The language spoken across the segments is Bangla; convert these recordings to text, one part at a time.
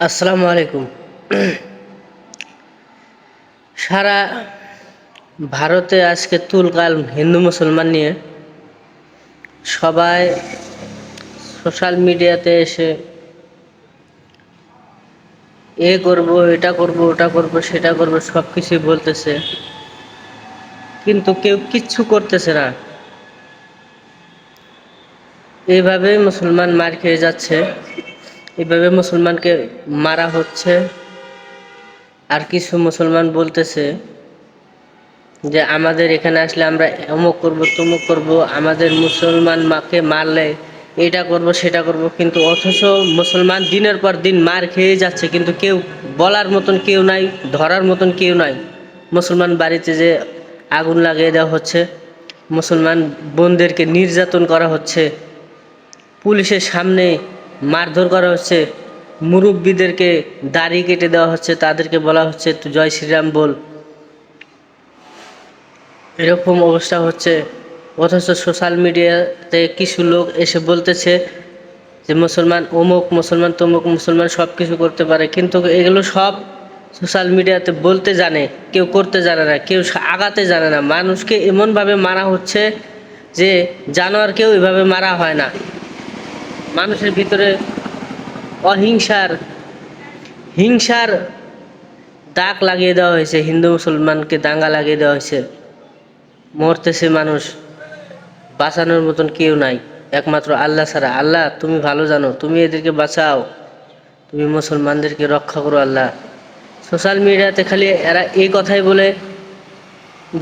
আসসালামু আলাইকুম। সারা ভারতে আজকে তুলকাল হিন্দু মুসলমান নিয়ে সবাই সোশ্যাল মিডিয়াতে এসে করব, এটা করব, ওটা করব, সেটা করব, সব কিছুই বলতেছে, কিন্তু কেউ কিচ্ছু করতেছে না। এইভাবে মুসলমান মার খেয়ে যাচ্ছে, এইভাবে মুসলমানকে মারা হচ্ছে। আর কিছু মুসলমান বলতেছে যে আমাদের এখানে আসলে আমরা অমুক করব, তমুক করব, আমাদের মুসলমান মাকে মারলে এটা করব, সেটা করব, কিন্তু অথচ মুসলমান দিনের পর দিন মার খেয়ে যাচ্ছে, কিন্তু কেউ বলার মতন কেউ নাই, ধরার মতন কেউ নাই। মুসলমান বাড়িতে যে আগুন লাগিয়ে দেওয়া হচ্ছে, মুসলমান বোনদেরকে নির্যাতন করা হচ্ছে, পুলিশের সামনে মারধর করা হচ্ছে, মুরব্বীদেরকে দাড়ি কেটে দেওয়া হচ্ছে, তাদেরকে বলা হচ্ছে তুই জয় শ্রীরাম বল। এরকম অবস্থা হচ্ছে, অথচ সোশ্যাল মিডিয়াতে কিছু লোক এসে বলতেছে যে মুসলমান অমুক, মুসলমান তমুক, মুসলমান সব কিছু করতে পারে, কিন্তু এগুলো সব সোশ্যাল মিডিয়াতে বলতে জানে, কেউ করতে জানে না, কেউ আগাতে জানে না। মানুষকে এমনভাবে মারা হচ্ছে যে জানোয়ারকেও এভাবে মারা হয় না। মানুষের ভিতরে হিংসার দাগ লাগিয়ে দেওয়া হয়েছে, হিন্দু মুসলমানকে দাঙ্গা লাগিয়ে দেওয়া হয়েছে। মরতেছে মানুষ, বাঁচানোর মতন কেউ নাই, একমাত্র আল্লাহ ছাড়া। আল্লাহ তুমি ভালো জানো, তুমি এদেরকে বাঁচাও, তুমি মুসলমানদেরকে রক্ষা করো আল্লাহ। সোশ্যাল মিডিয়াতে খালি এরা এই কথাই বলে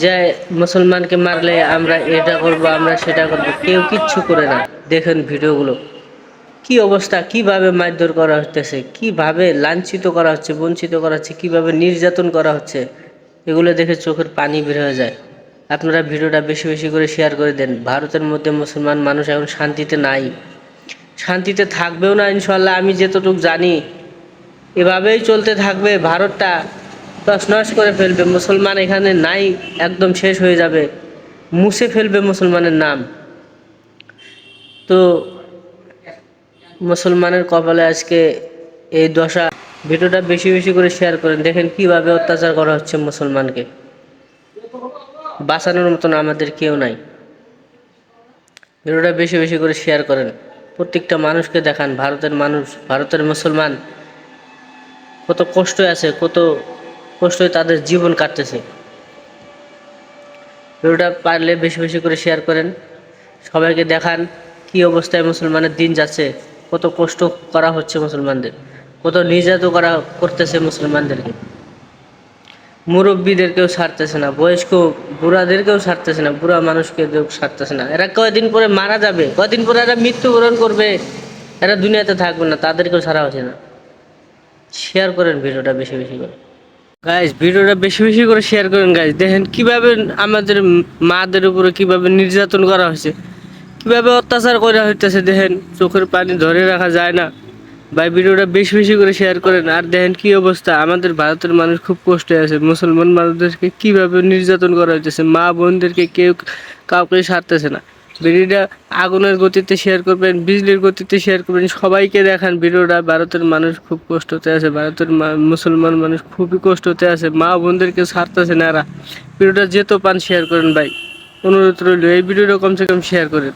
যে মুসলমানকে মারলে আমরা এটা করব, আমরা সেটা করব, কেউ কিচ্ছু করে না। দেখেন ভিডিওগুলো, কি অবস্থা, কিভাবে মারধর করা হচ্ছে, কিভাবে লাঞ্ছিত করা হচ্ছে, বঞ্চিত করা হচ্ছে, কিভাবে নির্যাতন করা হচ্ছে, এগুলো দেখে চোখের পানি বের হয়ে যায়। আপনারা ভিডিওটা বেশি বেশি করে শেয়ার করে দেন। ভারতের মধ্যে মুসলমান মানুষ এখন শান্তিতে নাই, শান্তিতে থাকবেও না ইনশাল্লাহ। আমি যতটুকু জানি এভাবেই চলতে থাকবে, ভারতটা তছনছ করে ফেলবে, মুসলমান এখানে নাই, একদম শেষ হয়ে যাবে, মুছে ফেলবে মুসলমানের নাম। তো মুসলমানের কপালে আজকে এই দশা। ভিডিওটা বেশি বেশি করে শেয়ার করেন, দেখেন কিভাবে অত্যাচার করা হচ্ছে মুসলমানকে। বাঁচানোর মতন আমাদের কেউ নাই। ভিডিওটা বেশি বেশি করে শেয়ার করেন, প্রত্যেকটা মানুষকে দেখান। ভারতের মানুষ, ভারতের মুসলমান কত কষ্ট আছে, কত কষ্টে তাদের জীবন কাটতেছে। ভিডিওটা পারলে বেশি বেশি করে শেয়ার করেন, সবাইকে দেখান কি অবস্থায় মুসলমানের দিন যাচ্ছে, কত কষ্ট করা হচ্ছে মুসলমানদের, কত নির্যাতন করতেছে মুসলমানদেরকে। মুরব্বীদেরকেও ছাড়তেছে না, বয়স্ক বুড়াদেরকেও ছাড়তেছে না, বুড়া মানুষকে ছাড়তেছে না। এরা কয়দিন পরে মারা যাবে, কয়দিন পরে এরা মৃত্যুবরণ করবে, এরা দুনিয়াতে থাকবে না, তাদেরকেও ছাড়া হচ্ছে না। শেয়ার করেন ভিডিওটা বেশি বেশি করে গাইজ, ভিডিওটা বেশি বেশি করে শেয়ার করেন গাইজ। দেখেন কিভাবে আমাদের মাদের উপরে কিভাবে নির্যাতন করা হয়েছে, কিভাবে অত্যাচার করা হইতেছে, দেখেন চোখের পানি ধরে রাখা যায় না। ভাই ভিডিওটা বেশি বেশি করে শেয়ার করেন। আর দেখেন কি অবস্থা, আমাদের ভারতের মানুষ খুব কষ্টে আছে, মুসলমান মানুষদেরকে কিভাবে নির্যাতন করা হইতেছে, মা বোনদেরকে কেউ কাউকে ছাড়তেছে না। ভিডিওটা আগুনের গতিতে শেয়ার করবেন, বিজলির গতিতে শেয়ার করবেন, সবাইকে দেখান ভিডিওটা। ভারতের মানুষ খুব কষ্টতে আছে, ভারতের মুসলমান মানুষ খুবই কষ্টতে আছে, মা বোনদেরকে ছাড়তেছে না এরা। ভিডিওটা যেত পান শেয়ার করেন ভাই, অনুরোধ রইল, এই ভিডিওটা কমসে কম শেয়ার করেন।